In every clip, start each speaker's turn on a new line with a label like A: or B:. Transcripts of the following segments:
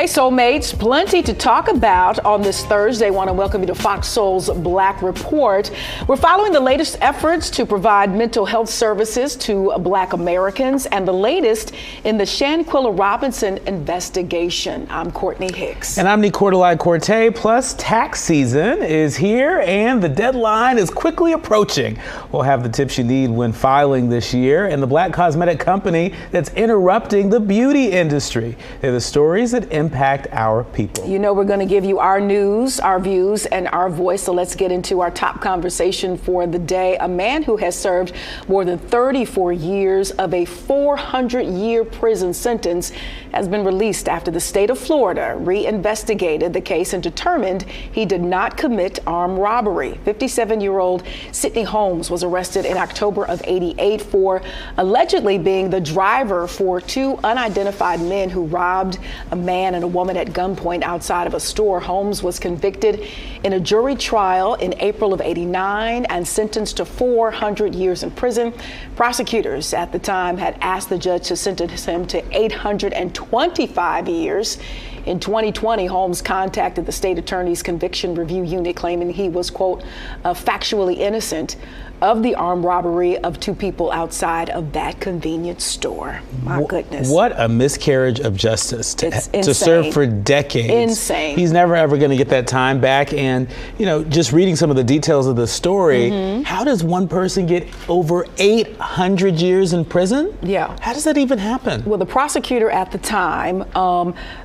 A: Hey, soulmates, plenty to talk about on this Thursday. I want to welcome you to FOXSOUL's Black Report. We're following the latest efforts to provide mental health services to Black Americans and the latest in the Shanquilla Robinson investigation. I'm Courtney Hicks.
B: And I'm Nicordelai Corte. Plus, tax season is here and the deadline is quickly approaching. We'll have the tips you need when filing this year and the Black cosmetic company that's interrupting the beauty industry. They're the stories that impact our people.
A: You know, we're going to give you our news, our views, and our voice. So let's get into our top conversation for the day. A man who has served more than 34 years of a 400-year prison sentence has been released after the state of Florida reinvestigated the case and determined he did not commit armed robbery. 57-year-old Sidney Holmes was arrested in October of '88 for allegedly being the driver for two unidentified men who robbed a man and a woman at gunpoint outside of a store. Holmes was convicted in a jury trial in April of '89 and sentenced to 400 years in prison. Prosecutors at the time had asked the judge to sentence him to 825 years. In 2020, Holmes contacted the state attorney's conviction review unit claiming he was, quote, factually innocent of the armed robbery of two people outside of that convenience store. My goodness.
B: What a miscarriage of justice to serve for decades.
A: Insane.
B: He's never ever going to get that time back. And, you know, just reading some of the details of the story, how does one person get over 800 years in prison?
A: Yeah.
B: How does that even happen?
A: Well, the prosecutor at the time,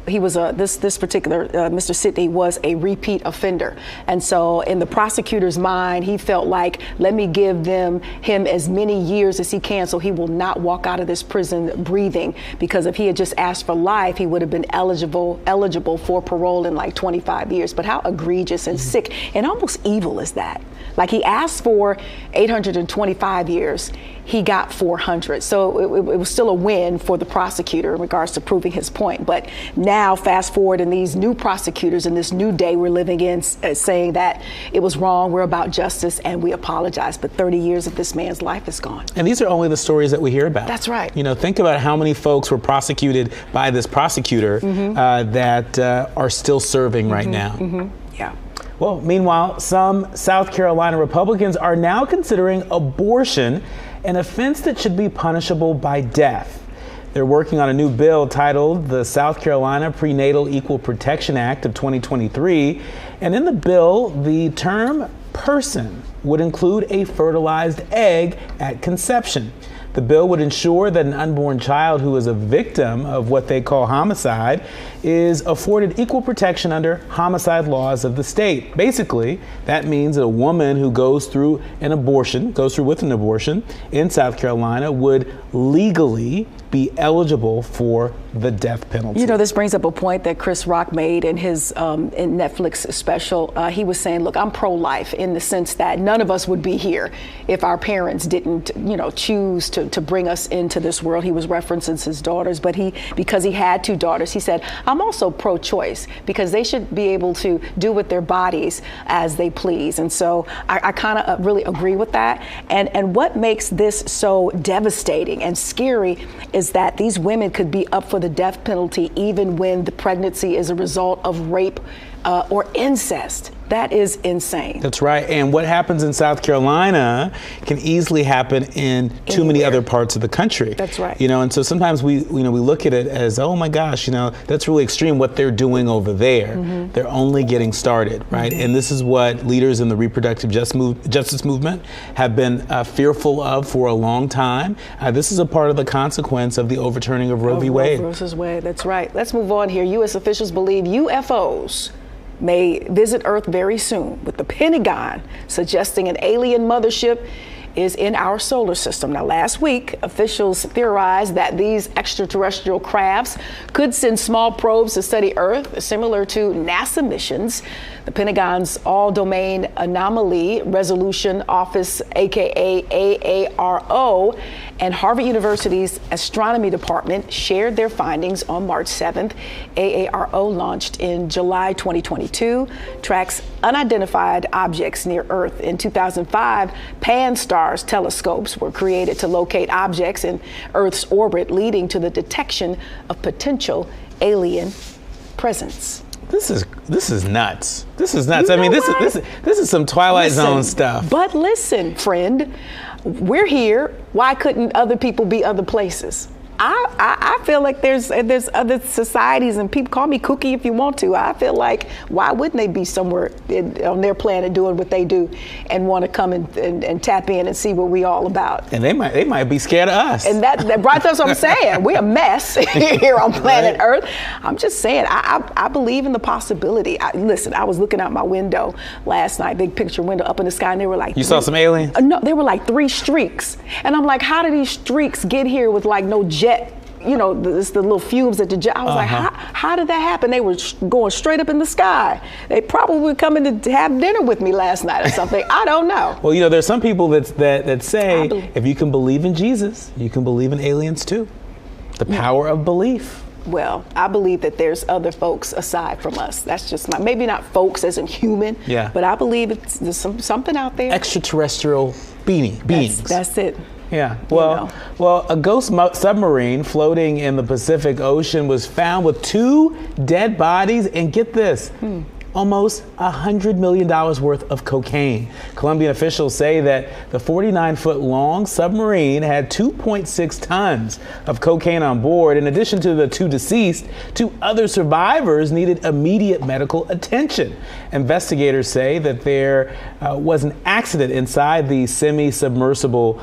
A: he was this particular Mr. Sidney was a repeat offender. And so in the prosecutor's mind, he felt like, let me give him as many years as he can so he will not walk out of this prison breathing, because if he had just asked for life, he would have been eligible for parole in like 25 years. But how egregious and sick and almost evil is that? Like, he asked for 825 years. He got 400. So it was still a win for the prosecutor in regards to proving his point. But now, fast forward, and these new prosecutors in this new day we're living in saying that it was wrong, we're about justice, and we apologize. But 30 years of this man's life is gone.
B: And these are only the stories that we hear about.
A: That's right.
B: You know, think about how many folks were prosecuted by this prosecutor that are still serving right now.
A: Yeah.
B: Well, meanwhile, some South Carolina Republicans are now considering abortion an offense that should be punishable by death. They're working on a new bill titled the South Carolina Prenatal Equal Protection Act of 2023. And in the bill, the term person would include a fertilized egg at conception. The bill would ensure that an unborn child who is a victim of what they call homicide is afforded equal protection under homicide laws of the state. Basically, that means that a woman who goes through with an abortion in South Carolina would legally be eligible for the death penalty.
A: You know, this brings up a point that Chris Rock made in his in Netflix special. He was saying, look, I'm pro-life in the sense that none of us would be here if our parents didn't, you know, choose to bring us into this world. He was referencing his daughters, but because he had two daughters, he said, I'm also pro-choice because they should be able to do with their bodies as they please. And so I kind of really agree with that. And what makes this so devastating and scary is that these women could be up for the death penalty even when the pregnancy is a result of rape or incest. That is insane.
B: That's right. And what happens in South Carolina can easily happen in too many other parts of the country.
A: That's right.
B: You know, and so sometimes we look at it as, oh my gosh, you know, that's really extreme what they're doing over there. They're only getting started, right? And this is what leaders in the reproductive justice movement have been fearful of for a long time. This is a part of the consequence of the overturning of Roe v. Wade.
A: Roe versus Wade. That's right. Let's move on here. U.S. officials believe UFOs may visit Earth very soon, with the Pentagon suggesting an alien mothership is in our solar system. Now, last week, officials theorized that these extraterrestrial crafts could send small probes to study Earth, similar to NASA missions. The Pentagon's All-Domain Anomaly Resolution Office, aka AARO, and Harvard University's Astronomy Department shared their findings on March 7th. AARO, launched in July 2022, tracks unidentified objects near Earth. In 2005, Pan-STARRS telescopes were created to locate objects in Earth's orbit, leading to the detection of potential alien presence.
B: This is nuts. This is nuts. I mean, this is some Twilight Zone stuff.
A: But listen, friend, we're here. Why couldn't other people be other places? I feel like there's other societies, and people call me kooky if you want to. I feel like, why wouldn't they be somewhere on their planet doing what they do and want to come and tap in and see what we all about?
B: And they might be scared of us.
A: And that's what I'm saying. We're a mess here on planet Earth. I'm just saying, I believe in the possibility. Listen, I was looking out my window last night, big picture window up in the sky, and they were like,
B: you saw some aliens?
A: No, they were like 3 streaks. And I'm like, how do these streaks get here with like no jet? You know, the little fumes at the jet. I was like, how did that happen? They were going straight up in the sky. They probably were coming to have dinner with me last night or something. I don't know.
B: Well, you know, there's some people that say if you can believe in Jesus, you can believe in aliens too. The power of belief.
A: Well, I believe that there's other folks aside from us. That's just maybe not folks as in human, but I believe there's something out there.
B: Extraterrestrial beings.
A: That's it.
B: Yeah. Well, a ghost submarine floating in the Pacific Ocean was found with 2 dead bodies, and get this, almost $100 million worth of cocaine. Colombian officials say that the 49-foot-long submarine had 2.6 tons of cocaine on board. In addition to the 2 deceased, 2 other survivors needed immediate medical attention. Investigators say that there was an accident inside the semi-submersible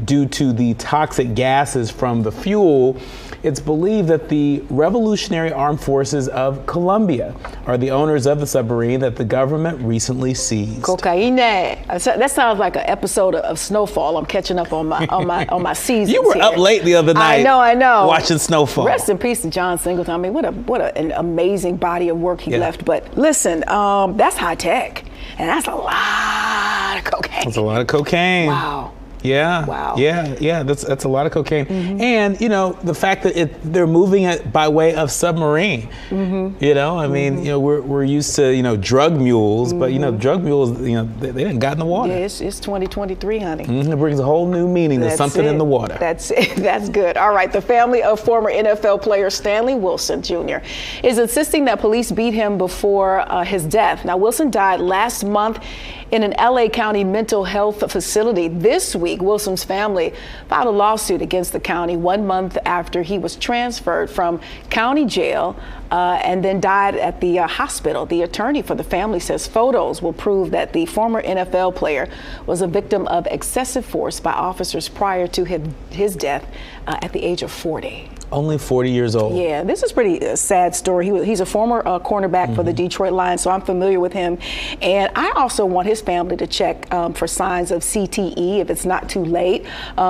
B: due to the toxic gases from the fuel. It's believed that the Revolutionary Armed Forces of Colombia are the owners of the submarine that the government recently seized.
A: Cocaine. That sounds like an episode of Snowfall. I'm catching up on my seasons.
B: You were up late the other night.
A: I know.
B: Watching Snowfall.
A: Rest in peace to John Singleton. I mean, what an amazing body of work he left. But listen, that's high tech, and that's a lot of cocaine.
B: That's a lot of cocaine.
A: Wow.
B: Yeah.
A: Wow.
B: Yeah. That's a lot of cocaine. And you know, the fact that they're moving it by way of submarine. You know, I mean, you know, we're used to drug mules, but drug mules, they didn't got in the water.
A: Yeah, it's 2023, honey.
B: It brings a whole new meaning to something in the water.
A: That's it. That's good. All right. The family of former NFL player Stanley Wilson Jr. is insisting that police beat him before his death. Now, Wilson died last month in an LA County mental health facility. This week, Wilson's family filed a lawsuit against the county 1 month after he was transferred from county jail and then died at the hospital. The attorney for the family says photos will prove that the former NFL player was a victim of excessive force by officers prior to his death at the age of 40.
B: Only 40 years old.
A: Yeah, this is pretty sad story. He's a former cornerback for the Detroit Lions, so I'm familiar with him. And I also want his family to check for signs of CTE if it's not too late,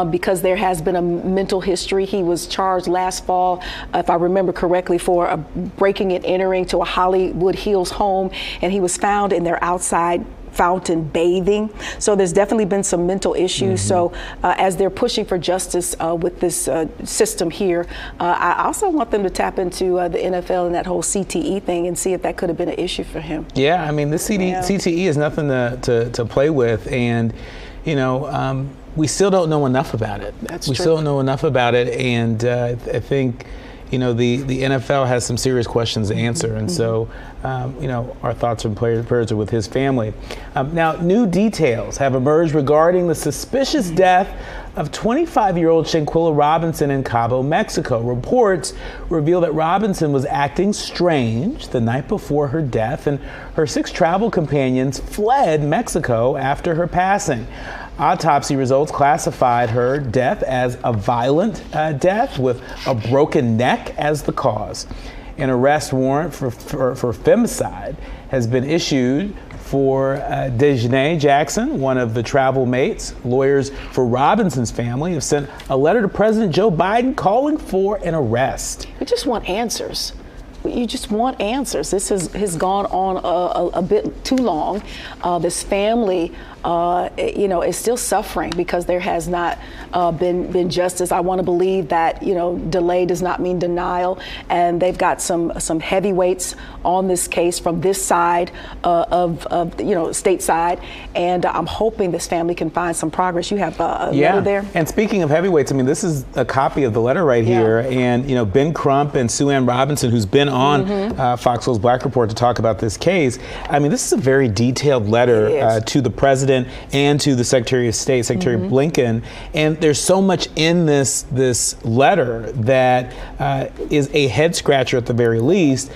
A: because there has been a mental history. He was charged last fall, if I remember correctly, for breaking and entering to a Hollywood Hills home, and he was found in their outside fountain bathing. So there's definitely been some mental issues. So as they're pushing for justice with this system here, I also want them to tap into the NFL and that whole CTE thing and see if that could have been an issue for him. Yeah,
B: I mean, this CTE is nothing to play with, and we still don't know enough about it. We still don't know enough about it, and I think the NFL has some serious questions to answer, and so our thoughts and prayers are with his family. Now, new details have emerged regarding the suspicious death of 25-year-old Shanquilla Robinson in Cabo, Mexico. Reports reveal that Robinson was acting strange the night before her death, and her 6 travel companions fled Mexico after her passing. Autopsy results classified her death as a violent death with a broken neck as the cause. An arrest warrant for femicide has been issued for Dejanae Jackson, one of the travel mates. Lawyers for Robinson's family have sent a letter to President Joe Biden calling for an arrest.
A: We just want answers. You just want answers. This has gone on a bit too long. This family is still suffering because there has not been justice. I want to believe that, delay does not mean denial, and they've got some heavyweights on this case from this side state side, and I'm hoping this family can find some progress. You have a letter there.
B: And speaking of heavyweights, I mean, this is a copy of the letter right here, and Ben Crump and Sue Ann Robinson, who's been on FOXSOUL's Black Report to talk about this case. I mean, this is a very detailed letter to the president and to the Secretary of State, Secretary Blinken, and there's so much in this letter that is a head scratcher at the very least.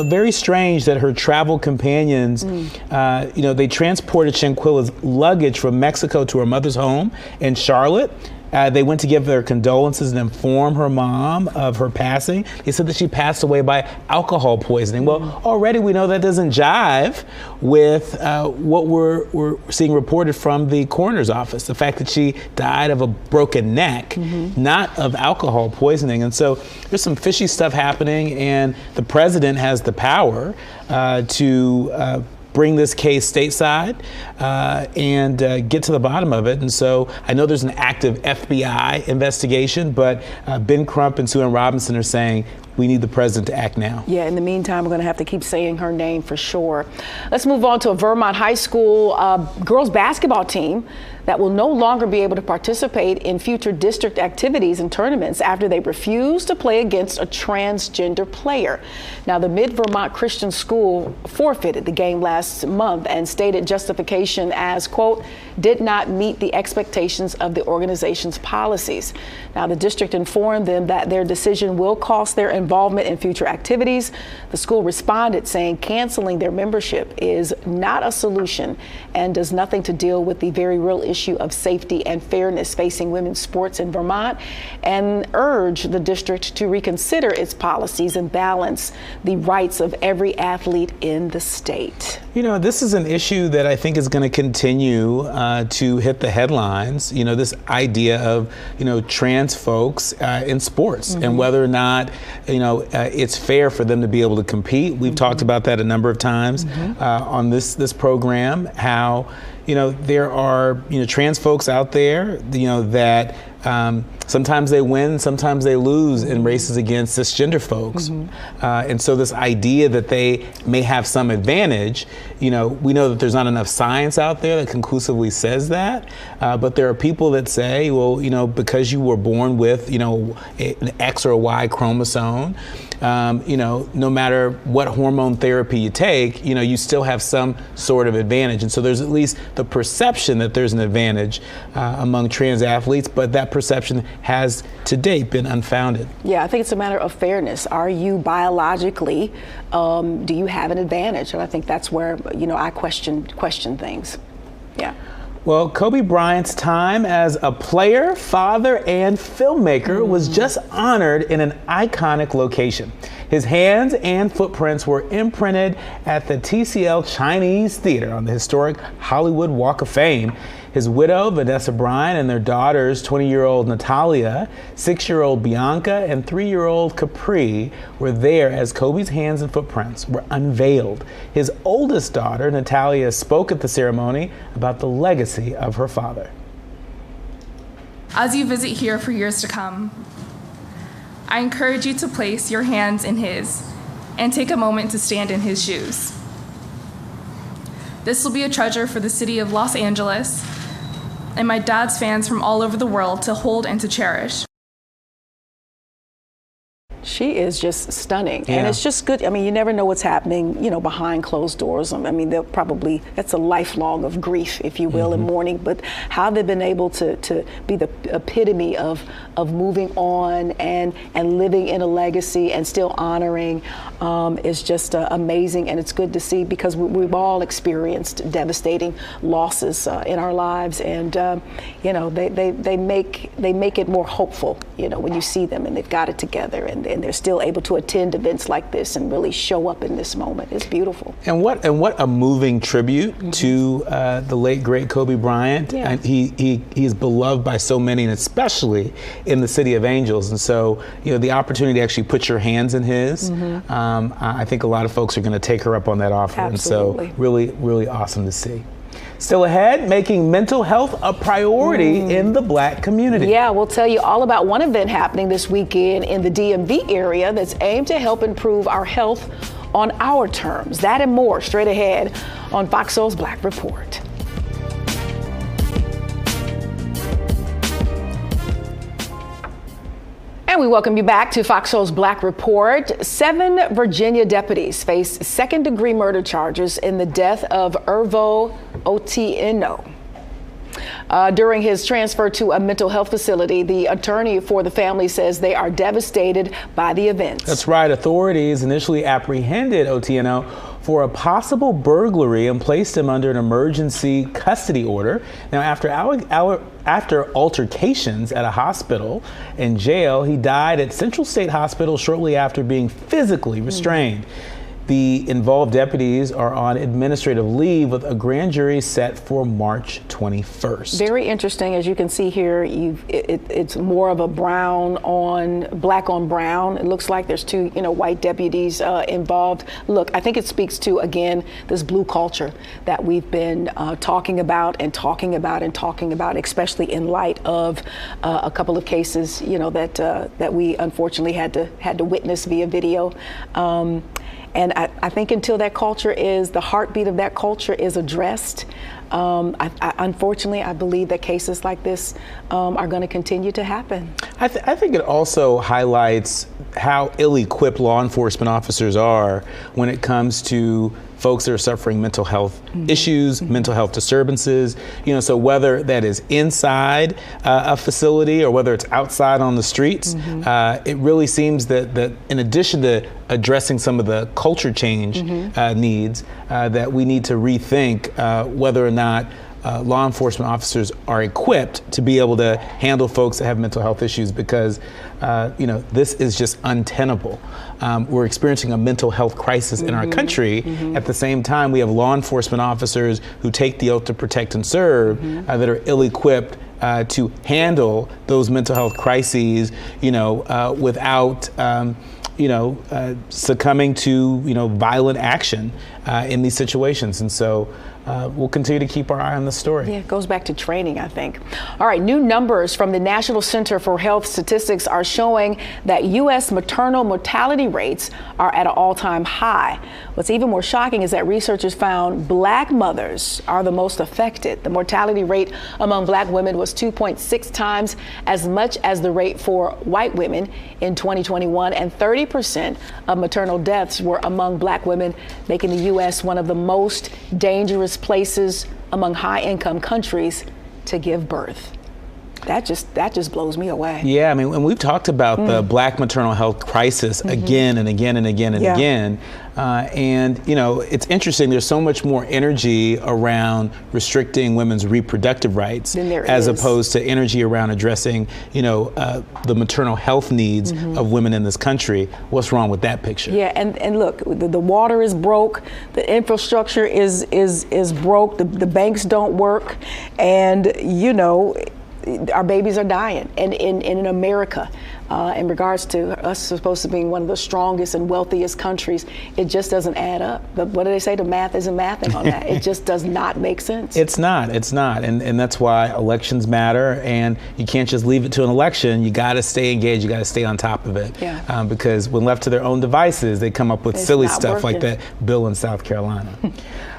B: Very strange that her travel companions, they transported Shanquilla's luggage from Mexico to her mother's home in Charlotte. They went to give their condolences and inform her mom of her passing. They said that she passed away by alcohol poisoning. Well, already we know that doesn't jive with what we're seeing reported from the coroner's office. The fact that she died of a broken neck, not of alcohol poisoning. And so there's some fishy stuff happening, and the president has the power to bring this case stateside and get to the bottom of it. And so I know there's an active FBI investigation, but Ben Crump and Sue Ann Robinson are saying we need the president to act now.
A: Yeah, in the meantime, we're going to have to keep saying her name for sure. Let's move on to a Vermont High School girls basketball team that will no longer be able to participate in future district activities and tournaments after they refuse to play against a transgender player. Now, the Mid-Vermont Christian School forfeited the game last month and stated justification as, quote, did not meet the expectations of the organization's policies. Now, the district informed them that their decision will cost their involvement in future activities. The school responded saying canceling their membership is not a solution and does nothing to deal with the very real issue of safety and fairness facing women's sports in Vermont, and urge the district to reconsider its policies and balance the rights of every athlete in the state.
B: This is an issue that I think is going to continue to hit the headlines. This idea of, trans folks in sports and whether or not, it's fair for them to be able to compete. We've talked about that a number of times on this program, how there are trans folks out there that sometimes they win, sometimes they lose in races against cisgender folks. And so this idea that they may have some advantage, we know that there's not enough science out there that conclusively says that, but there are people that say, well, because you were born with, an X or a Y chromosome, no matter what hormone therapy you take, you still have some sort of advantage. And so there's at least the perception that there's an advantage among trans athletes, but that perception has to date been unfounded.
A: Yeah, I think it's a matter of fairness. Are you biologically, do you have an advantage? And I think that's where, I question things. Yeah.
B: Well, Kobe Bryant's time as a player, father, and filmmaker was just honored in an iconic location. His hands and footprints were imprinted at the TCL Chinese Theater on the historic Hollywood Walk of Fame. His widow, Vanessa Bryant, and their daughters, 20-year-old Natalia, 6-year-old Bianca, and 3-year-old Capri, were there as Kobe's hands and footprints were unveiled. His oldest daughter, Natalia, spoke at the ceremony about the legacy of her father.
C: As you visit here for years to come, I encourage you to place your hands in his and take a moment to stand in his shoes. This will be a treasure for the city of Los Angeles and my dad's fans from all over the world to hold and to cherish.
A: She is just stunning. And it's just good. I mean, you never know what's happening, behind closed doors. I mean, that's a lifelong of grief, if you will, and mourning. But how they've been able to be the epitome of moving on and living in a legacy and still honoring is just amazing. And it's good to see because we've all experienced devastating losses in our lives. And, they make it more hopeful, when you see them and they've got it together and they're still able to attend events like this and really show up in this moment. It's beautiful.
B: And what a moving tribute to the late great Kobe Bryant.
A: Yeah.
B: And he is beloved by so many, and especially in the City of Angels. And so, the opportunity to actually put your hands in his, I think a lot of folks are going to take her up on that offer.
A: Absolutely.
B: And so really, really awesome to see. Still ahead, making mental health a priority in the Black community.
A: Yeah, we'll tell you all about one event happening this weekend in the DMV area that's aimed to help improve our health on our terms. That and more straight ahead on FOXSOUL's Black Report. And we welcome you back to FOXSOUL's Black Report. 7 Virginia deputies face second-degree murder charges in the death of Ervo Otieno. During his transfer to a mental health facility, the attorney for the family says they are devastated by the events.
B: That's right. Authorities initially apprehended Otieno for a possible burglary and placed him under an emergency custody order. Now, after altercations at a hospital and jail, he died at Central State Hospital shortly after being physically restrained. The involved deputies are on administrative leave with a grand jury set for March 21st.
A: Very interesting. As you can see here, it's more of a black on brown. It looks like there's 2, white deputies involved. Look, I think it speaks to, again, this blue culture that we've been talking about, especially in light of a couple of cases, that we unfortunately had to witness via video. And I think until the heartbeat of that culture is addressed, unfortunately, I believe that cases like this are going to continue to happen.
B: I think it also highlights how ill-equipped law enforcement officers are when it comes to folks that are suffering mental health issues, mental health disturbances, so whether that is inside a facility or whether it's outside on the streets, it really seems that in addition to addressing some of the culture change needs, that we need to rethink whether or not law enforcement officers are equipped to be able to handle folks that have mental health issues, because this is just untenable. We're experiencing a mental health crisis in our country. At the same time, we have law enforcement officers who take the oath to protect and serve that are ill-equipped to handle those mental health crises, without succumbing to violent action in these situations. And so we'll continue to keep our eye on the story.
A: Yeah, it goes back to training, I think. All right, new numbers from the National Center for Health Statistics are showing that U.S. maternal mortality rates are at an all-time high. What's even more shocking is that researchers found Black mothers are the most affected. The mortality rate among Black women was 2.6 times as much as the rate for white women in 2021, and 30% of maternal deaths were among Black women, making the U.S. one of the most dangerous places among high-income countries to give birth. That just blows me away.
B: Yeah, I mean, and we've talked about the Black maternal health crisis again and again and again and again. And, it's interesting. There's so much more energy around restricting women's reproductive rights as opposed to energy around addressing, the maternal health needs of women in this country. What's wrong with that picture?
A: Yeah, and look, the water is broke, the infrastructure is broke, the banks don't work, and, our babies are dying. And in America, in regards to us supposed to be one of the strongest and wealthiest countries, it just doesn't add up. But what do they say? The math isn't mathing on that. It just does not make sense.
B: It's not. And that's why elections matter. And you can't just leave it to an election. You got to stay engaged. You got to stay on top of it. Yeah. Because when left to their own devices, they come up with silly stuff like that bill in South Carolina.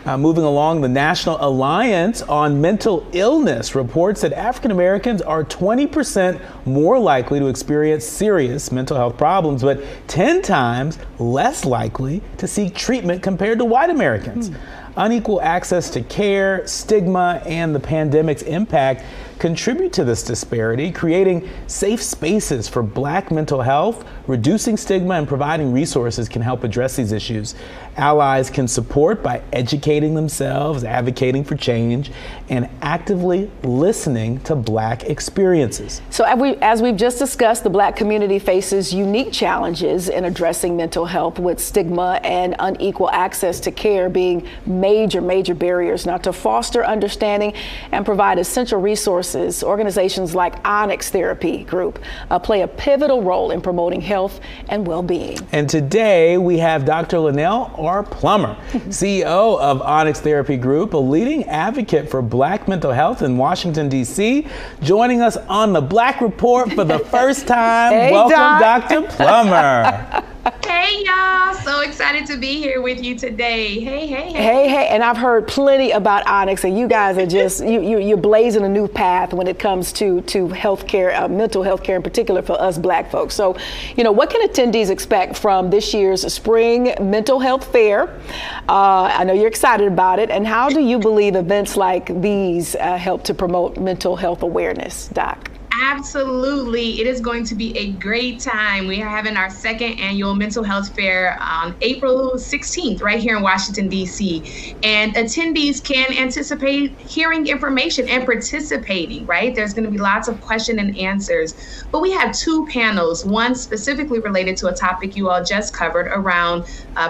B: Moving along, the National Alliance on Mental Illness reports that African Americans are 20% more likely to experience serious mental health problems, but 10 times less likely to seek treatment compared to white Americans. Unequal access to care, stigma, and the pandemic's impact contribute to this disparity. Creating safe spaces for Black mental health, reducing stigma, and providing resources can help address these issues. Allies can support by educating themselves, advocating for change, and actively listening to Black experiences.
A: So as we've just discussed, the Black community faces unique challenges in addressing mental health, with stigma and unequal access to care being major major barriers. Now, to foster understanding and provide essential resources, organizations like Onyx Therapy Group play a pivotal role in promoting health and well-being.
B: And today we have Dr. Linnell R. Plummer, CEO of Onyx Therapy Group, a leading advocate for Black mental health in Washington, D.C., joining us on the Black Report for the first time.
A: Hey,
B: welcome,
A: Doc.
B: Dr. Plummer.
D: Hey, y'all. So excited to be here with you today.
A: Hey. And I've heard plenty about Onyx, and you guys are just, you're blazing a new path when it comes to healthcare, mental health care in particular for us Black folks. So, what can attendees expect from this year's Spring Mental Health Fair? I know you're excited about it. And how do you believe events like these help to promote mental health awareness, Doc?
D: Absolutely. It is going to be a great time. We are having our second annual mental health fair on April 16th, right here in Washington, D.C. And attendees can anticipate hearing information and participating, right? There's going to be lots of question and answers. But we have two panels, one specifically related to a topic you all just covered around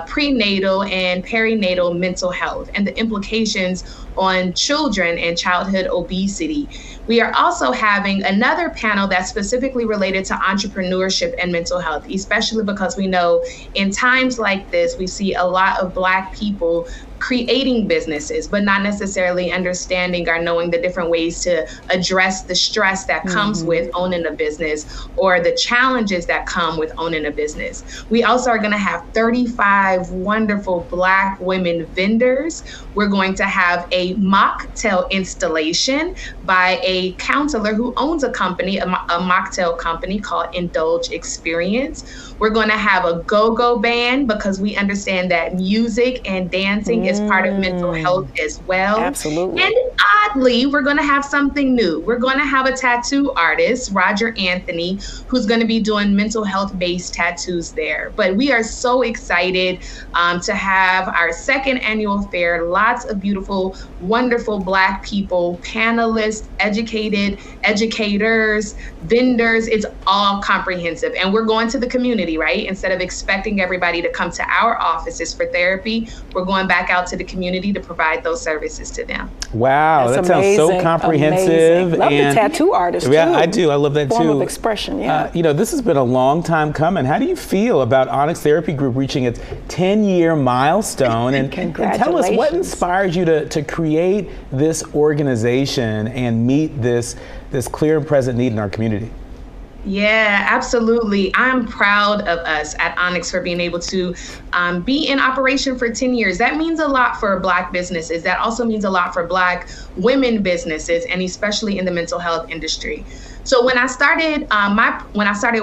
D: prenatal and perinatal mental health and the implications on children and childhood obesity. We are also having another panel that's specifically related to entrepreneurship and mental health, especially because we know in times like this, we see a lot of Black people creating businesses, but not necessarily understanding or knowing the different ways to address the stress that comes with owning a business or the challenges that come with owning a business. We also are going to have 35 wonderful Black women vendors. We're going to have a mocktail installation by a counselor who owns a company, a mocktail company called Indulge Experience. We're going to have a go-go band because we understand that music and dancing is part of mental health as well.
A: Absolutely.
D: And oddly, we're going to have something new. We're going to have a tattoo artist, Roger Anthony, who's going to be doing mental health-based tattoos there. But we are so excited to have our second annual fair. Lots of beautiful, wonderful Black people, panelists, educators, vendors. It's all comprehensive. And we're going to the community, right? Instead of expecting everybody to come to our offices for therapy, we're going back out to the community to provide those services to them.
B: Wow, that sounds so comprehensive.
A: Amazing. Love the tattoo artist too.
B: Yeah, I do. I love that
A: Form
B: too.
A: of expression, yeah.
B: This has been a long time coming. How do you feel about Onyx Therapy Group reaching its 10-year milestone? And tell us what inspired you to create this organization and meet this clear and present need in our community?
D: Yeah, absolutely. I'm proud of us at Onyx for being able to be in operation for 10 years. That means a lot for Black businesses. That also means a lot for Black women businesses, and especially in the mental health industry. So when I started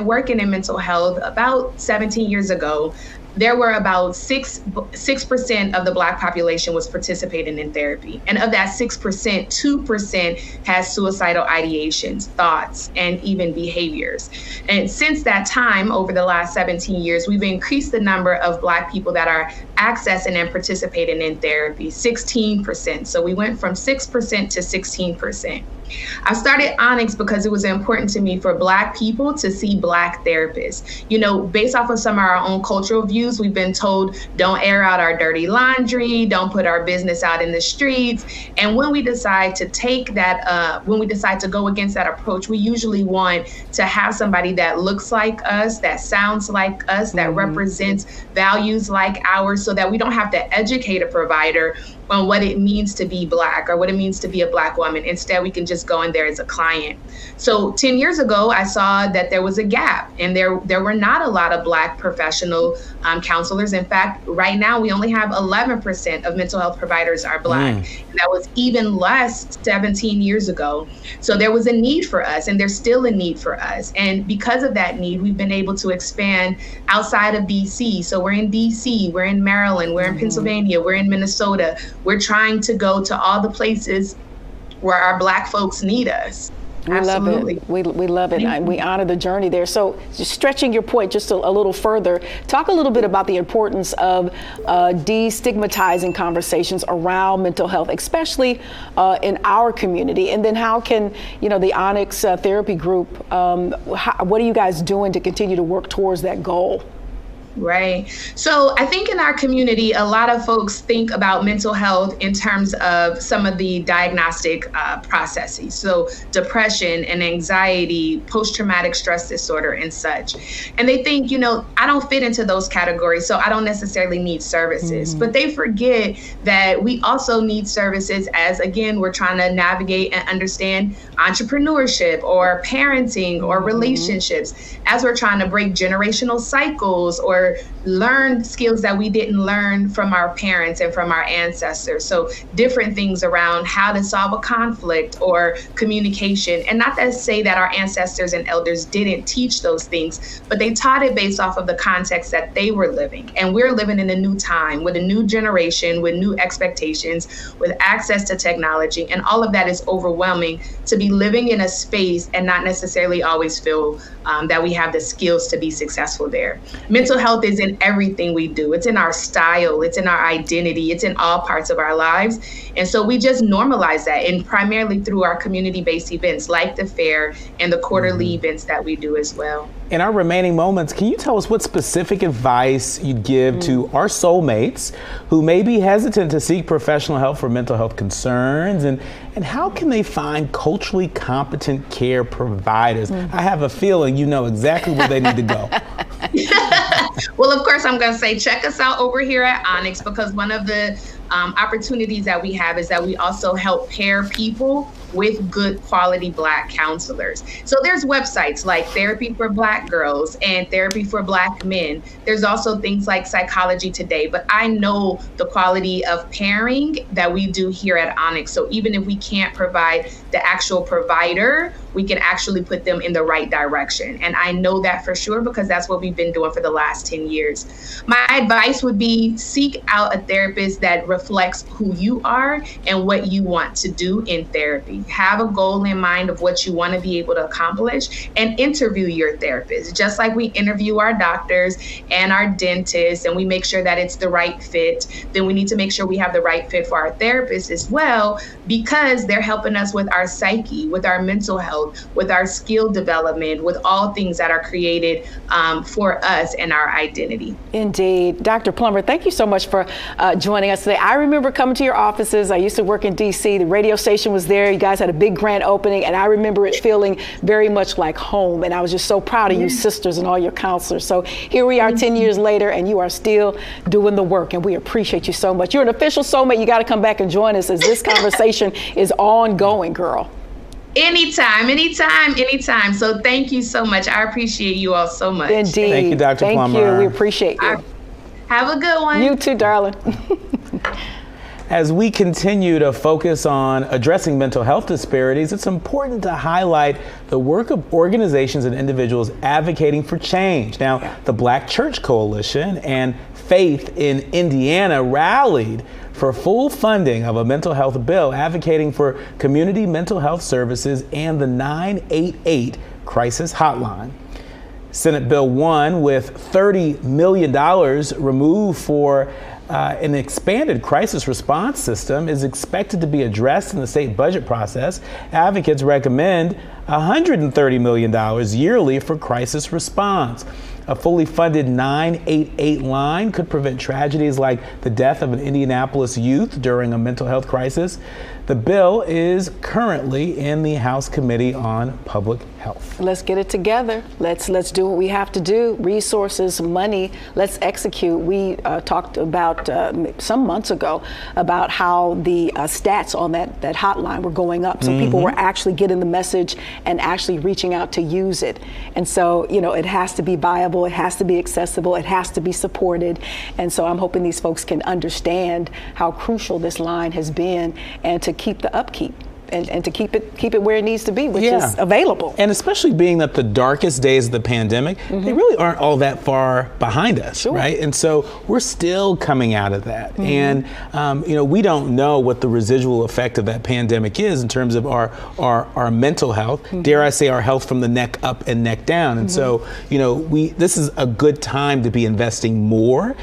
D: working in mental health about 17 years ago, there were about 6% of the Black population was participating in therapy. And of that 6%, 2% has suicidal ideations, thoughts, and even behaviors. And since that time, over the last 17 years, we've increased the number of Black people that are accessing and participating in therapy, 16%. So we went from 6% to 16%. I started Onyx because it was important to me for Black people to see Black therapists. Based off of some of our own cultural views, we've been told don't air out our dirty laundry, don't put our business out in the streets. And when we decide to take that, when we decide to go against that approach, we usually want to have somebody that looks like us, that sounds like us, that represents values like ours, so that we don't have to educate a provider on what it means to be Black or what it means to be a Black woman. Instead, we can just go in there as a client. So 10 years ago, I saw that there was a gap, and there were not a lot of Black professional counselors. In fact, right now, we only have 11% of mental health providers are Black. And that was even less 17 years ago. So there was a need for us, and there's still a need for us. And because of that need, we've been able to expand outside of DC. So we're in DC, we're in Maryland, we're in Pennsylvania, we're in Minnesota. We're trying to go to all the places where our Black folks need us. Absolutely.
A: Love it. We love it. And we honor the journey there. So just stretching your point just a little further, talk a little bit about the importance of destigmatizing conversations around mental health, especially in our community. And then how can, the Onyx Therapy Group, what are you guys doing to continue to work towards that goal?
D: Right. So I think in our community, a lot of folks think about mental health in terms of some of the diagnostic processes. So depression and anxiety, post-traumatic stress disorder and such. And they think, I don't fit into those categories, so I don't necessarily need services. But they forget that we also need services as, again, we're trying to navigate and understand entrepreneurship or parenting or relationships, as we're trying to break generational cycles or learn skills that we didn't learn from our parents and from our ancestors. So different things around how to solve a conflict or communication. And not to say that our ancestors and elders didn't teach those things, but they taught it based off of the context that they were living. And we're living in a new time with a new generation, with new expectations, with access to technology. And all of that is overwhelming to be living in a space and not necessarily always feel that we have the skills to be successful there. Mental health is in everything we do. It's in our style, it's in our identity, it's in all parts of our lives. And so we just normalize that, and primarily through our community-based events like the fair and the quarterly events that we do as well.
B: In our remaining moments, can you tell us what specific advice you'd give to our soulmates who may be hesitant to seek professional help for mental health concerns, and how can they find culturally competent care providers? I have a feeling you know exactly where they need to go.
D: Well, of course, I'm going to say check us out over here at Onyx, because one of the opportunities that we have is that we also help pair people with good quality Black counselors. So there's websites like Therapy for Black Girls and Therapy for Black Men. There's also things like Psychology Today, but I know the quality of pairing that we do here at Onyx. So even if we can't provide the actual provider, we can actually put them in the right direction. And I know that for sure, because that's what we've been doing for the last 10 years. My advice would be seek out a therapist that reflects who you are and what you want to do in therapy. Have a goal in mind of what you want to be able to accomplish, and interview your therapist. Just like we interview our doctors and our dentists, and we make sure that it's the right fit, then we need to make sure we have the right fit for our therapists as well, because they're helping us with our psyche, with our mental health, with our skill development, with all things that are created for us and our identity.
A: Indeed. Dr. Plummer, thank you so much for joining us today. I remember coming to your offices. I used to work in DC. The radio station was there. You guys had a big grand opening, and I remember it feeling very much like home. And I was just so proud of you sisters and all your counselors. So here we are 10 years later, and you are still doing the work, and we appreciate you so much. You're an official soulmate. You got to come back and join us as this conversation is ongoing, girl. Anytime. So thank you so much. I appreciate you all so much.
B: Thank
A: Indeed.
B: you, Dr. Plummer.
A: Thank you. We appreciate you.
D: Have a good one.
A: You too, darling.
B: As we continue to focus on addressing mental health disparities, it's important to highlight the work of organizations and individuals advocating for change. Now, the Black Church Coalition and Faith in Indiana rallied for full funding of a mental health bill, advocating for community mental health services and the 988 crisis hotline. Senate Bill 1, with $30 million removed for an expanded crisis response system, is expected to be addressed in the state budget process. Advocates recommend $130 million yearly for crisis response. A fully funded 988 line could prevent tragedies like the death of an Indianapolis youth during a mental health crisis. The bill is currently in the House Committee on Public Health.
A: Let's get it together. Let's do what we have to do. Resources, money, let's execute. We talked about some months ago about how the stats on that hotline were going up. So people were actually getting the message and actually reaching out to use it. And so, it has to be viable. It has to be accessible. It has to be supported. And so I'm hoping these folks can understand how crucial this line has been, and to keep the upkeep. And to keep it where it needs to be, which is available.
B: And especially being that the darkest days of the pandemic, they really aren't all that far behind us, right? And so we're still coming out of that. And, we don't know what the residual effect of that pandemic is in terms of our mental health, dare I say our health from the neck up and neck down. And so, this is a good time to be investing more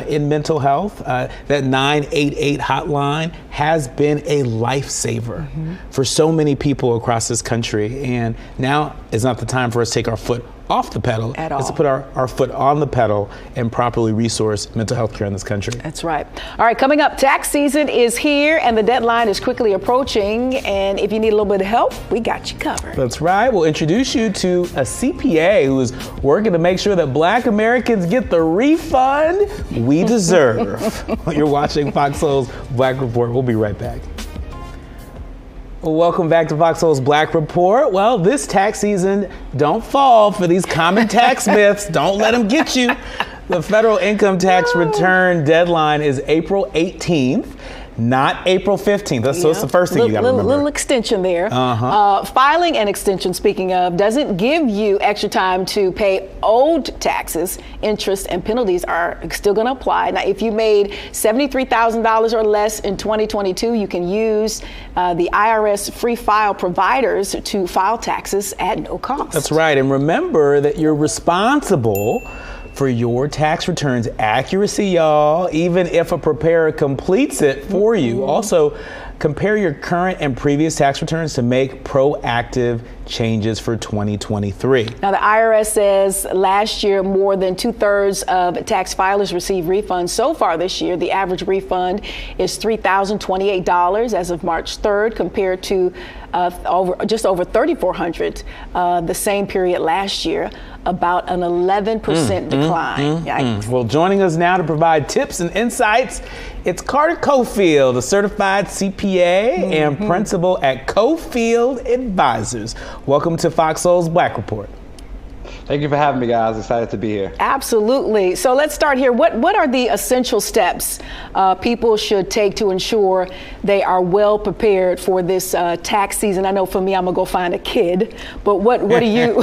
B: in mental health. That 988 hotline has been a lifesaver for so many people across this country, and now is not the time for us to take our foot off the pedal.
A: At all.
B: It's to put our foot on the pedal and properly resource mental health care in this country.
A: That's right. All right, coming up, tax season is here and the deadline is quickly approaching. And if you need a little bit of help, we got you covered.
B: That's right. We'll introduce you to a CPA who is working to make sure that Black Americans get the refund we deserve. You're watching Fox Soul's Black Report. We'll be right back. Welcome back to Fox Soul's Black Report. Well, this tax season, don't fall for these common tax myths. Don't let them get you. The federal income tax return deadline is April 18th. Not April 15th. So it's the first thing you got to remember.
A: Little extension there. Filing an extension, speaking of, doesn't give you extra time to pay owed taxes. Interest and penalties are still going to apply. Now, if you made $73,000 or less in 2022, you can use the IRS free file providers to file taxes at no cost.
B: That's right. And remember that you're responsible for your tax returns accuracy, y'all, even if a preparer completes it for you. Also, compare your current and previous tax returns to make proactive changes for 2023.
A: Now, the IRS says last year more than 2/3 of tax filers received refunds so far this year. The average refund is $3,028 as of March 3rd, compared to just over $3,400 the same period last year, about an 11% decline.
B: Well, joining us now to provide tips and insights, it's Carter Cofield, a certified CPA and principal at Cofield Advisors. Welcome to Fox Soul's Black Report.
E: Thank you for having me, guys. Excited to be here.
A: Absolutely. So let's start here. What are the essential steps people should take to ensure they are well prepared for this tax season? I know for me, I'm gonna go find a kid, but what do you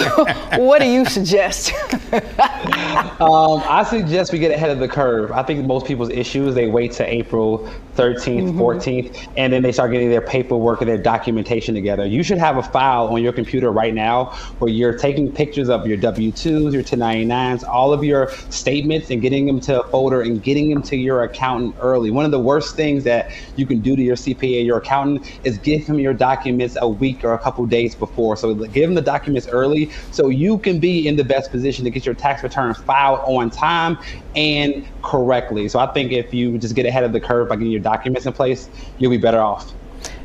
A: what do you suggest?
E: I suggest we get ahead of the curve. I think most people's issues, they wait to April 13th, 14th, and then they start getting their paperwork and their documentation together. You should have a file on your computer right now where you're taking pictures of your W-2s, your 1099s, all of your statements, and getting them to a folder and getting them to your accountant early. One of the worst things that you can do to your CPA, your accountant, is give him your documents a week or a couple days before. So give him the documents early so you can be in the best position to get your tax return filed on time and correctly. So I think if you just get ahead of the curve by getting your documents in place, you'll be better off.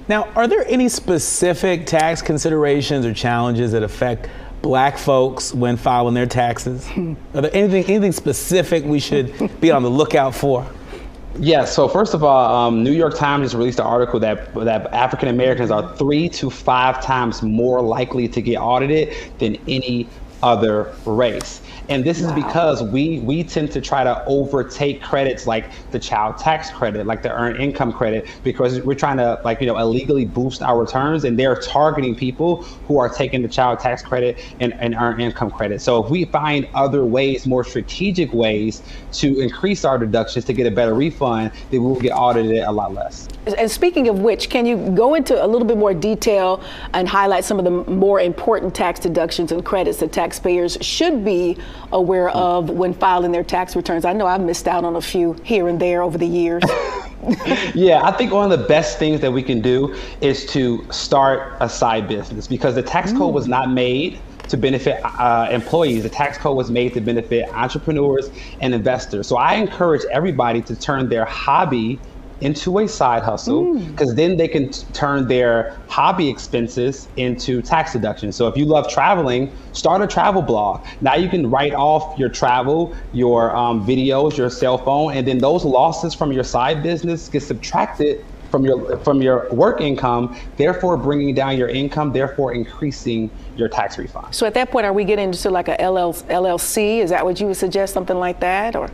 B: Now, are there any specific tax considerations or challenges that affect Black folks when filing their taxes? Are there anything specific we should be on the lookout for?
E: Yes. So first of all, New York Times just released an article that African Americans are 3 to 5 times more likely to get audited than any other race. And this is because we tend to try to overtake credits like the child tax credit, like the earned income credit, because we're trying to illegally boost our returns, and they're targeting people who are taking the child tax credit and earned income credit. So if we find other ways, more strategic ways to increase our deductions to get a better refund, then we'll get audited a lot less.
A: And speaking of which, can you go into a little bit more detail and highlight some of the more important tax deductions and credits that taxpayers should be aware of when filing their tax returns? I know I've missed out on a few here and there over the years.
E: Yeah, I think one of the best things that we can do is to start a side business, because the tax code was not made to benefit employees. The tax code was made to benefit entrepreneurs and investors. So I encourage everybody to turn their hobby into a side hustle, because then they can turn their hobby expenses into tax deductions. So if you love traveling, start a travel blog. Now you can write off your travel, your videos, your cell phone, and then those losses from your side business get subtracted from your work income, therefore bringing down your income, therefore increasing your tax refund.
A: So at that point, are we getting into like a LLC? Is that what you would suggest, something like that, or?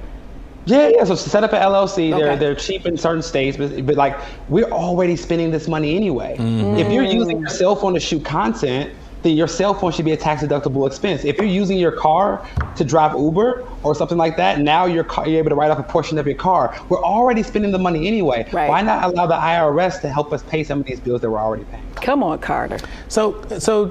E: Yeah. So set up an LLC.
A: Okay.
E: They're cheap in certain states, but like we're already spending this money anyway. If you're using your cell phone to shoot content, then your cell phone should be a tax deductible expense. If you're using your car to drive Uber or something like that, now you're able to write off a portion of your car. We're already spending the money anyway.
A: Right.
E: Why not allow the IRS to help us pay some of these bills that we're already paying?
A: Come on, Carter.
B: So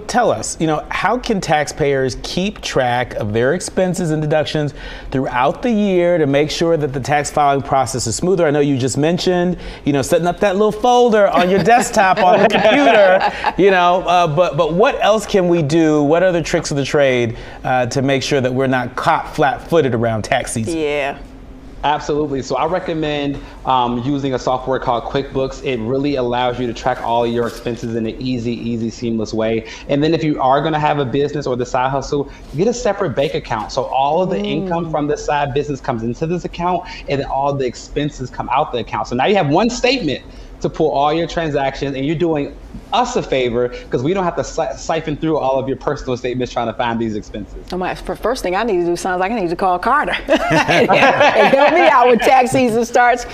B: tell us, how can taxpayers keep track of their expenses and deductions throughout the year to make sure that the tax filing process is smoother? I know you just mentioned, setting up that little folder on your desktop on the computer, but what else can we do? What other tricks of the trade to make sure that we're not caught flat-footed around tax season?
A: Yeah.
E: Absolutely. So I recommend using a software called QuickBooks. It really allows you to track all your expenses in an easy, seamless way. And then if you are going to have a business or the side hustle, get a separate bank account. So all of the income from the side business comes into this account, and then all the expenses come out the account. So now you have one statement to pull all your transactions, and you're doing us a favor because we don't have to siphon through all of your personal statements trying to find these expenses.
A: First thing I need to do sounds like I need to call Carter and help me out when tax season starts.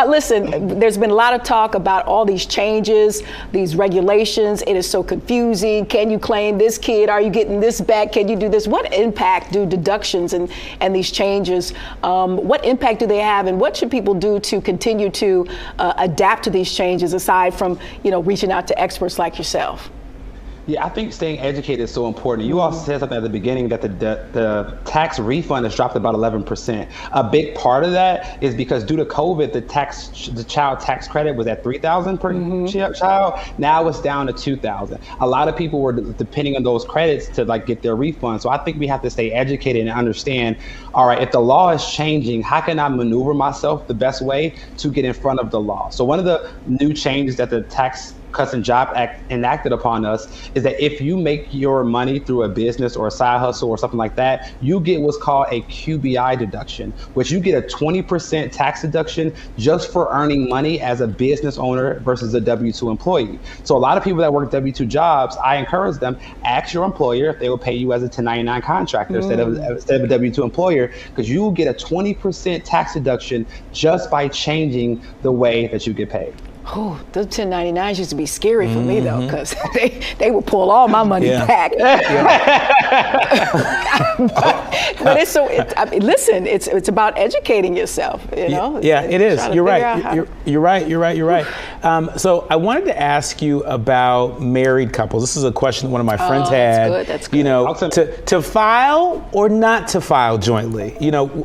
A: Listen, there's been a lot of talk about all these changes, these regulations. It is so confusing. Can you claim this kid? Are you getting this back? Can you do this? What impact do deductions and these changes, what impact do they have, and what should people do to continue to adapt to these changes aside from, reaching out to experts like yourself?
E: Yeah, I think staying educated is so important. You also said something at the beginning that the tax refund has dropped about 11%. A big part of that is because due to COVID, the child tax credit was at $3,000 per child. Now it's down to $2,000. A lot of people were depending on those credits to get their refund. So I think we have to stay educated and understand, all right, if the law is changing, how can I maneuver myself the best way to get in front of the law? So one of the new changes that the Tax Cuts and Jobs Act enacted upon us is that if you make your money through a business or a side hustle or something like that, you get what's called a QBI deduction, which you get a 20% tax deduction just for earning money as a business owner versus a W-2 employee. So a lot of people that work W-2 jobs, I encourage them, ask your employer if they will pay you as a 1099 contractor instead of a W-2 employer, because you will get a 20% tax deduction just by changing the way that you get paid.
A: Oh, those 1099s used to be scary for me though, because they would pull all my money back. But listen, it's about educating yourself,
B: Yeah, it is. You're right. You're right. So I wanted to ask you about married couples. This is a question that one of my friends had.
A: That's good.
B: To file or not to file jointly.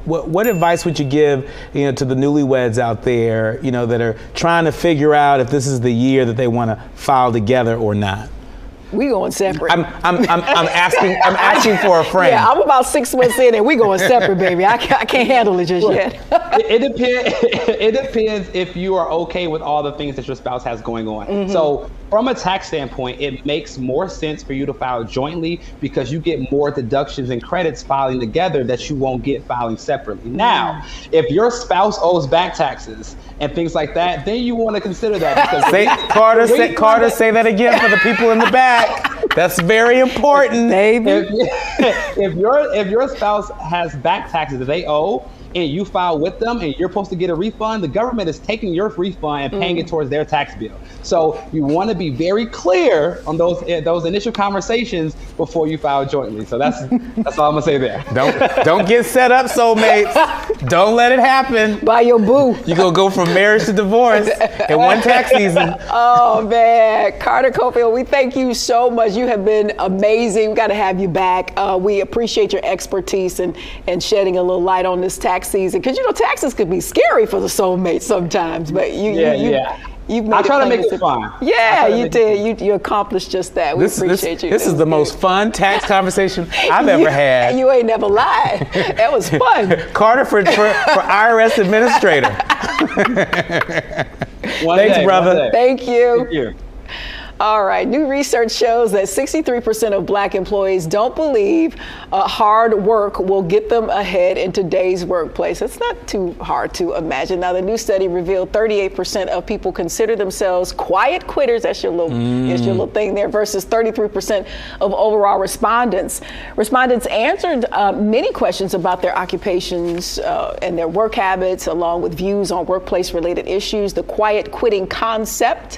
B: What advice would you give, to the newlyweds out there, that are trying to figure out if this is the year that they want to file together or not?
A: We going separate.
B: I'm asking for a friend.
A: Yeah, I'm about 6 months in and we going separate, baby. I can't handle it just yet.
E: It depends if you are okay with all the things that your spouse has going on. So from a tax standpoint, it makes more sense for you to file jointly because you get more deductions and credits filing together that you won't get filing separately. Now, if your spouse owes back taxes and things like that, then you want to consider that. Because
B: Carter, say that again for the people in the back. That's very important.
E: If your spouse has back taxes that they owe, and you file with them and you're supposed to get a refund, the government is taking your refund and paying it towards their tax bill. So you want to be very clear on those initial conversations before you file jointly. So that's all I'm gonna say there.
B: Don't get set up, soulmates. Don't let it happen.
A: By your boo.
B: You're gonna go from marriage to divorce in one tax season.
A: Oh man, Carter Cofield, we thank you so much. You have been amazing. We got to have you back. We appreciate your expertise and shedding a little light on this tax season, because taxes could be scary for the soulmates sometimes, but I
E: try to make it fun.
A: Yeah, you did. You accomplished just that. We appreciate you.
B: This is the most fun tax conversation I've ever had.
A: You ain't never lied. That was fun.
B: Carter for IRS administrator. Thanks, brother.
A: Thank you.
E: Thank you.
A: All right, new research shows that 63% of Black employees don't believe hard work will get them ahead in today's workplace. It's not too hard to imagine. Now, the new study revealed 38% of people consider themselves quiet quitters. That's your little thing there, versus 33% of overall respondents. Respondents answered many questions about their occupations and their work habits, along with views on workplace-related issues. The quiet quitting concept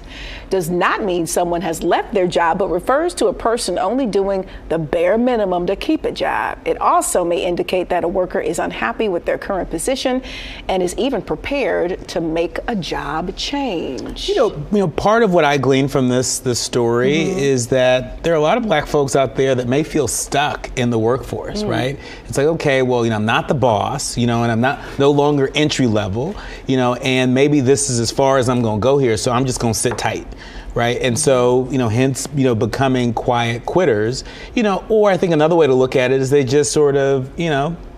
A: does not mean someone someone has left their job, but refers to a person only doing the bare minimum to keep a job. It also may indicate that a worker is unhappy with their current position and is even prepared to make a job change.
B: You know, part of what I gleaned from this story is that there are a lot of black folks out there that may feel stuck in the workforce, right? It's like, okay, well, I'm not the boss, and I'm no longer entry level, and maybe this is as far as I'm going to go here, so I'm just going to sit tight. Right. And so, hence, becoming quiet quitters, or I think another way to look at it is they just sort of,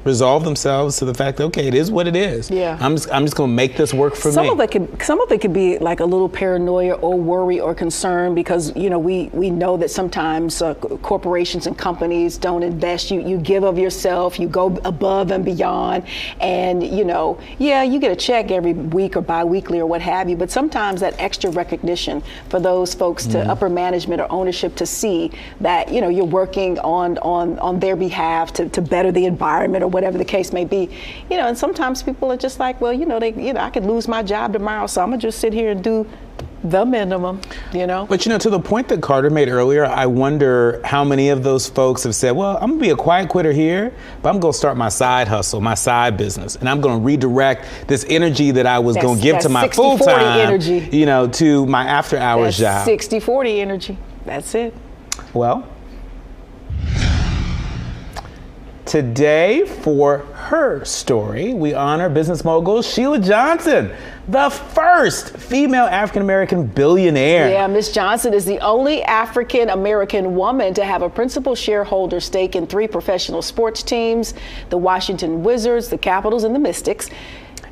B: resolve themselves to the fact that, okay, it is what it is.
A: Yeah.
B: I'm just going to make this work for me.
A: Some of it could be like a little paranoia or worry or concern because, we know that sometimes corporations and companies don't invest. You give of yourself, you go above and beyond, and, you get a check every week or bi-weekly or what have you, but sometimes that extra recognition for those folks to upper management or ownership to see that, you're working on their behalf to better the environment or whatever the case may be, and sometimes people are just like, well, I could lose my job tomorrow, so I'm gonna just sit here and do the minimum, But
B: to the point that Carter made earlier, I wonder how many of those folks have said, well, I'm gonna be a quiet quitter here, but I'm gonna start my side hustle, my side business, and I'm gonna redirect this energy that I was gonna give to my full-time energy, to my after-hours job.
A: 60-40 energy, that's it.
B: Well, today, for her story, we honor business mogul Sheila Johnson, the first female African-American billionaire.
A: Yeah, Miss Johnson is the only African-American woman to have a principal shareholder stake in 3 professional sports teams, the Washington Wizards, the Capitals, and the Mystics.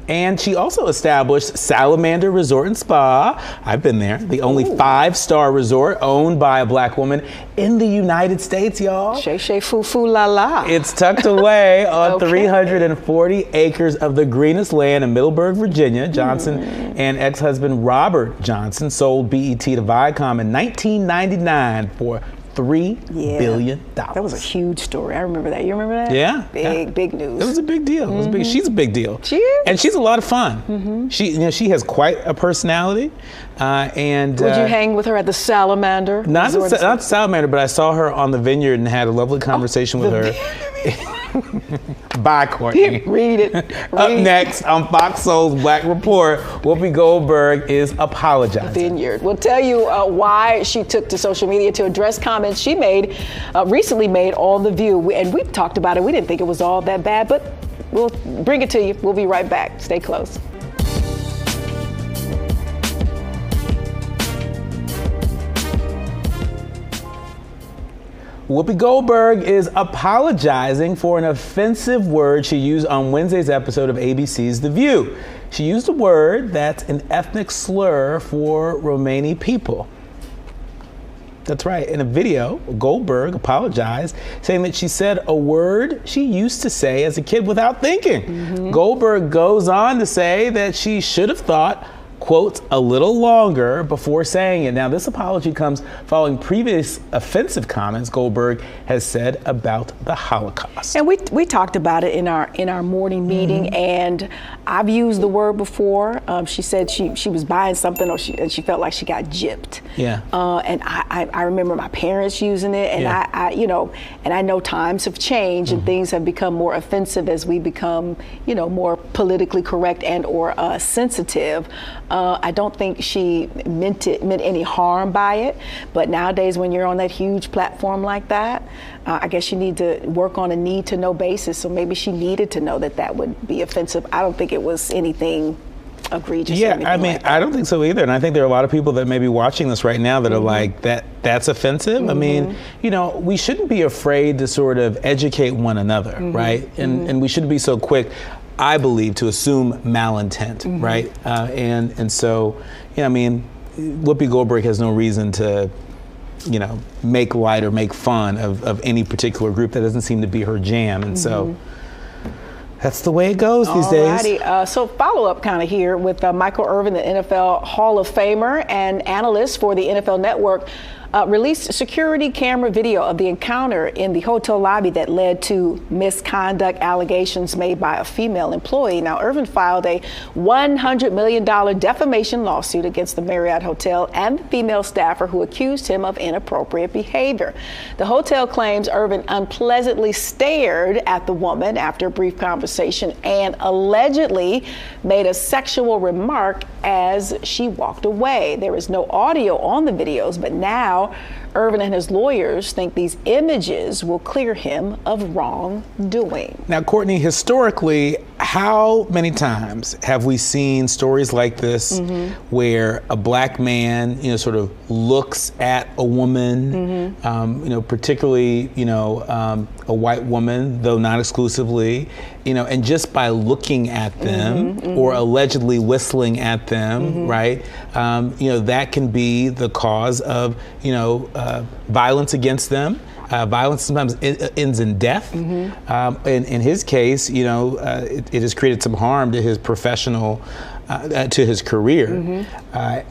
B: And she also established Salamander Resort and Spa. I've been there. The only 5-star resort owned by a black woman in the United States, y'all.
A: Shay shay foo foo la la.
B: It's tucked away on 340 acres of the greenest land in Middleburg, Virginia. Johnson and ex-husband Robert Johnson sold BET to Viacom in 1999 for $3 billion.
A: That was a huge story. I remember that. You remember that?
B: Yeah.
A: Big news.
B: It was a big deal. It was big. She's a big deal.
A: She is.
B: And she's a lot of fun. She has quite a personality. And
A: would you hang with her at the Salamander?
B: Not the Salamander, but I saw her on the Vineyard and had a lovely conversation with her. Bye, Courtney.
A: Read it.
B: Up next on FOXSOUL's Black Report, Whoopi Goldberg is apologizing.
A: Vineyard. We'll tell you why she took to social media to address comments she recently made on The View. And we talked about it. We didn't think it was all that bad, but we'll bring it to you. We'll be right back. Stay close.
B: Whoopi Goldberg is apologizing for an offensive word she used on Wednesday's episode of ABC's The View. She used a word that's an ethnic slur for Romani people. That's right. In a video, Goldberg apologized, saying that she said a word she used to say as a kid without thinking. Goldberg goes on to say that she should have thought, quote, a little longer before saying it. Now, this apology comes following previous offensive comments Goldberg has said about the Holocaust.
A: And we talked about it in our morning meeting, and I've used the word before. She said she was buying something, and she felt like she got gypped.
B: Yeah.
A: And I remember my parents using it, and I know times have changed and things have become more offensive as we become, more politically correct and or sensitive. I don't think she meant any harm by it, but nowadays when you're on that huge platform like that, I guess you need to work on a need to know basis. So maybe she needed to know that would be offensive. I don't think it was anything egregious.
B: Yeah, I mean, I don't think so either. And I think there are a lot of people that may be watching this right now that are like, that's offensive. I mean, we shouldn't be afraid to sort of educate one another, right? And we shouldn't be so quick, I believe, to assume malintent, right? And so, Whoopi Goldberg has no reason to, make light or make fun of any particular group. That doesn't seem to be her jam. And so, That's the way it goes these days.
A: So follow-up kind of here with Michael Irvin, the NFL Hall of Famer and analyst for the NFL Network, released security camera video of the encounter in the hotel lobby that led to misconduct allegations made by a female employee. Now, Irvin filed a $100 million defamation lawsuit against the Marriott Hotel and the female staffer who accused him of inappropriate behavior. The hotel claims Irvin unpleasantly stared at the woman after a brief conversation and allegedly made a sexual remark as she walked away. There is no audio on the videos, but now Irvin and his lawyers think these images will clear him of wrongdoing.
B: Now, Courtney, historically, how many times have we seen stories like this where a black man, sort of looks at a woman, particularly, a white woman, though not exclusively, and just by looking at them or allegedly whistling at them, right, that can be the cause of, violence against them. Violence sometimes ends in death. In his case, it has created some harm to his professional, to his career.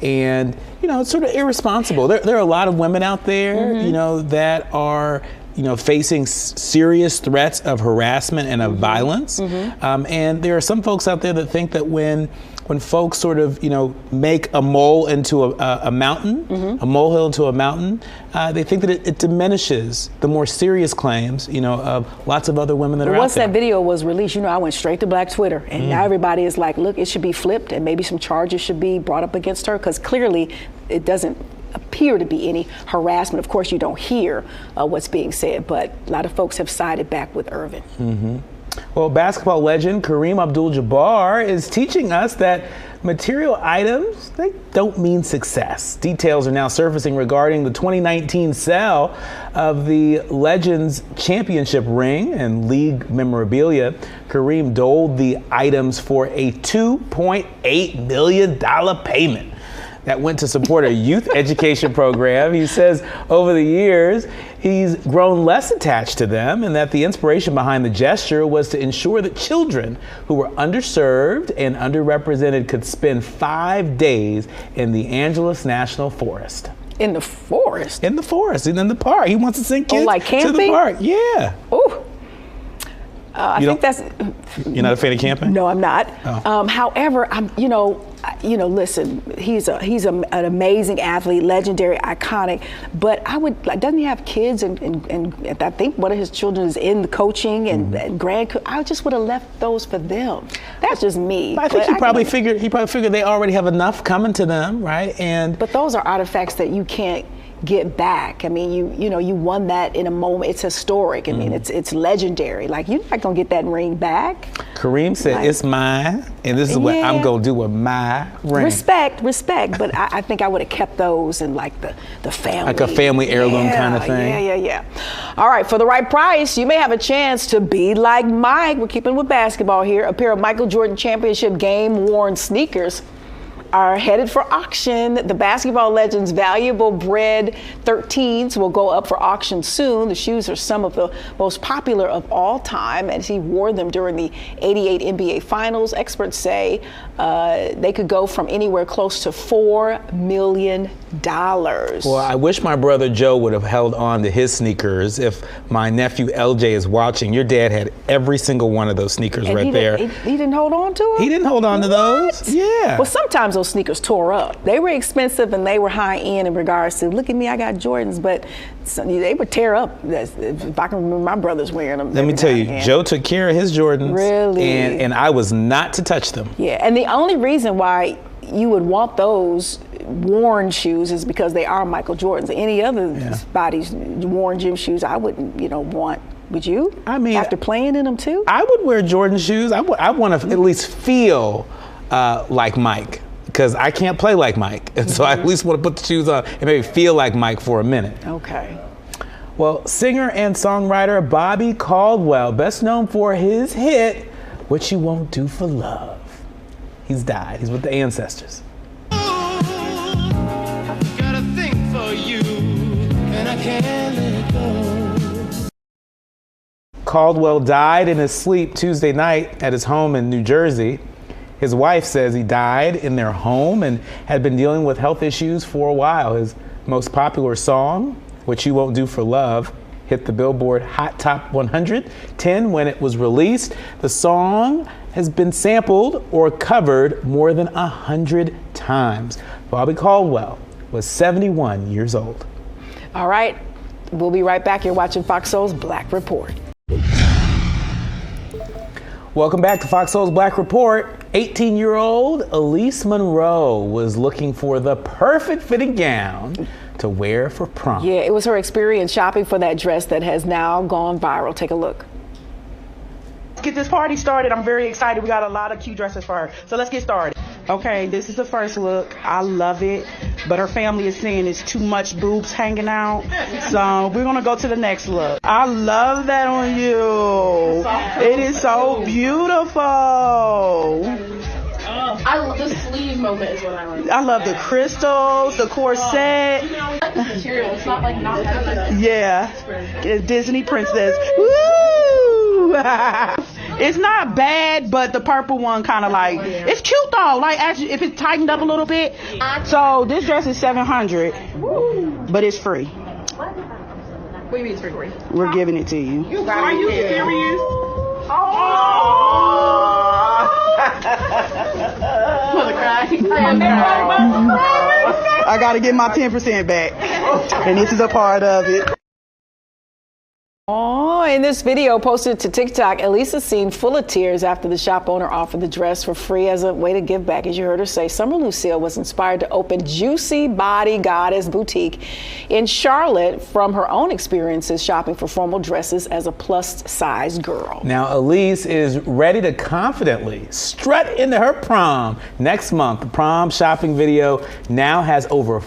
B: And, it's sort of irresponsible. There are a lot of women out there, that are, facing serious threats of harassment and of violence. And there are some folks out there that think that when folks sort of, make a mole into a mountain, a molehill into a mountain, they think that it diminishes the more serious claims, of lots of other women that are out there.
A: Once that video was released, I went straight to Black Twitter, and now everybody is like, look, it should be flipped, and maybe some charges should be brought up against her, because clearly it doesn't appear to be any harassment. Of course, you don't hear what's being said, but a lot of folks have sided back with Irvin.
B: Well, basketball legend Kareem Abdul-Jabbar is teaching us that material items, they don't mean success. Details are now surfacing regarding the 2019 sale of the Legends Championship ring and league memorabilia. Kareem doled the items for a $2.8 million payment that went to support a youth education program. He says over the years, he's grown less attached to them, and that the inspiration behind the gesture was to ensure that children who were underserved and underrepresented could spend 5 days in the Angeles National Forest.
A: In the forest?
B: In the forest, and in the park. He wants to send kids
A: like
B: to the park. Yeah.
A: Ooh. I think that's.
B: You're not a fan of camping?
A: No, I'm not. However, I'm. Listen. He's an amazing athlete, legendary, iconic. But I would. Doesn't he have kids? And I think one of his children is in the coaching and I just would have left those for them. That's just me.
B: I think he probably figured they already have enough coming to them, right?
A: But those are artifacts that you can't get back. I mean, you won that in a moment. It's historic. I mean, it's legendary. Like, you're not gonna get that ring back.
B: Kareem said, it's mine, and this is what I'm gonna do with my ring.
A: Respect, but I think I would have kept those in like the family.
B: Like a family heirloom kind of thing.
A: Yeah. All right, for the right price, you may have a chance to be like Mike. We're keeping with basketball here. A pair of Michael Jordan championship game-worn sneakers are headed for auction. The basketball legend's valuable bred 13s will go up for auction soon. The shoes are some of the most popular of all time, as he wore them during the '88 NBA Finals. Experts say they could go from anywhere close to $4 million.
B: Well, I wish my brother Joe would have held on to his sneakers. If my nephew LJ is watching, your dad had every single one of those sneakers there.
A: He didn't hold on to them?
B: He didn't hold on to those? Yeah.
A: Well, sometimes those sneakers tore up. They were expensive and they were high end in regards to, look at me, I got Jordans, but they would tear up. If I can remember my brothers wearing them.
B: Let me tell you, Joe took care of his Jordans.
A: Really?
B: And I was not to touch them.
A: Yeah, and the only reason why you would want those worn shoes is because they are Michael Jordans. Any other body's worn gym shoes, I wouldn't, want. Would you?
B: I mean,
A: after playing in them too?
B: I would wear Jordan shoes. I want to at least feel like Mike, because I can't play like Mike. And so I at least want to put the shoes on and maybe feel like Mike for a minute.
A: Okay.
B: Well, singer and songwriter Bobby Caldwell, best known for his hit, What You Won't Do for Love. He's died. He's with the ancestors.
F: Got a thing for you, and I can't let it go.
B: Caldwell died in his sleep Tuesday night at his home in New Jersey. His wife says he died in their home and had been dealing with health issues for a while. His most popular song, What You Won't Do for Love, hit the Billboard Hot Top 110 when it was released. The song has been sampled or covered more than 100 times. Bobby Caldwell was 71 years old.
A: All right, we'll be right back. You're watching Fox Soul's Black Report.
B: Welcome back to Fox Soul's Black Report. 18-year-old Elise Monroe was looking for the perfect fitting gown to wear for prom.
A: Yeah, it was her experience shopping for that dress that has now gone viral. Take a look.
F: Let's get this party started. I'm very excited. We got a lot of cute dresses for her. So let's get started. Okay, this is the first look. I love it, but her family is saying it's too much boobs hanging out. So we're gonna go to the next look. I love that on you. It is so beautiful.
G: I love the sleeve moment is what I like.
F: I love the crystals, the corset.
G: Material. It's not like not
F: Yeah, Disney princess. Woo! It's not bad, but the purple one kind of like, it's cute though. Like actually, if it's tightened up a little bit. So this dress is $700, but it's free.
G: What do you mean it's free?
F: We're giving it to you.
G: Are you serious?
F: I gotta get my 10% back, and this is a part of it.
A: Oh, in this video posted to TikTok, Elise is seen full of tears after the shop owner offered the dress for free as a way to give back. As you heard her say, Summer Lucille was inspired to open Juicy Body Goddess Boutique in Charlotte from her own experiences shopping for formal dresses as a plus-size girl.
B: Now, Elise is ready to confidently strut into her prom next month. The prom shopping video now has over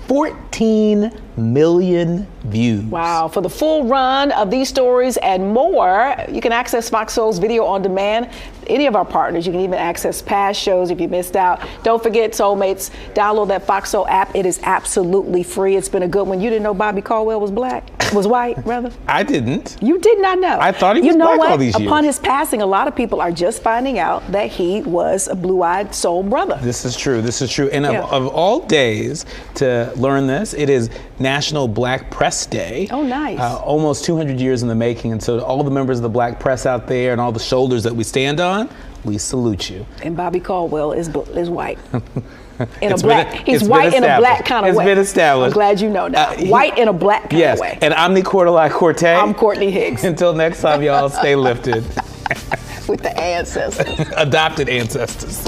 B: 14 million views.
A: Wow. For the full run of these stories and more, you can access Fox Soul's video on demand. Any of our partners, you can even access past shows if you missed out. Don't forget, Soulmates, download that Fox Soul app. It is absolutely free. It's been a good one. You didn't know Bobby Caldwell was black? Was white, rather?
B: I didn't.
A: You did not know.
B: I thought he was black all these years.
A: Upon his passing, a lot of people are just finding out that he was a blue-eyed soul brother.
B: This is true. This is true. And of all days to learn this, it is National Black Press Day.
A: Oh, nice.
B: Almost 200 years in the making. And so to all the members of the black press out there and all the shoulders that we stand on, we salute you.
A: And Bobby Caldwell is white.
B: He's
A: white in a black kind of way.
B: It's been established.
A: I'm glad you know that. White in a black kind of way.
B: Yes, and I'm Nicordelai Corte.
A: I'm Courtney Higgs.
B: Until next time, y'all, stay lifted.
A: With the ancestors.
B: Adopted ancestors.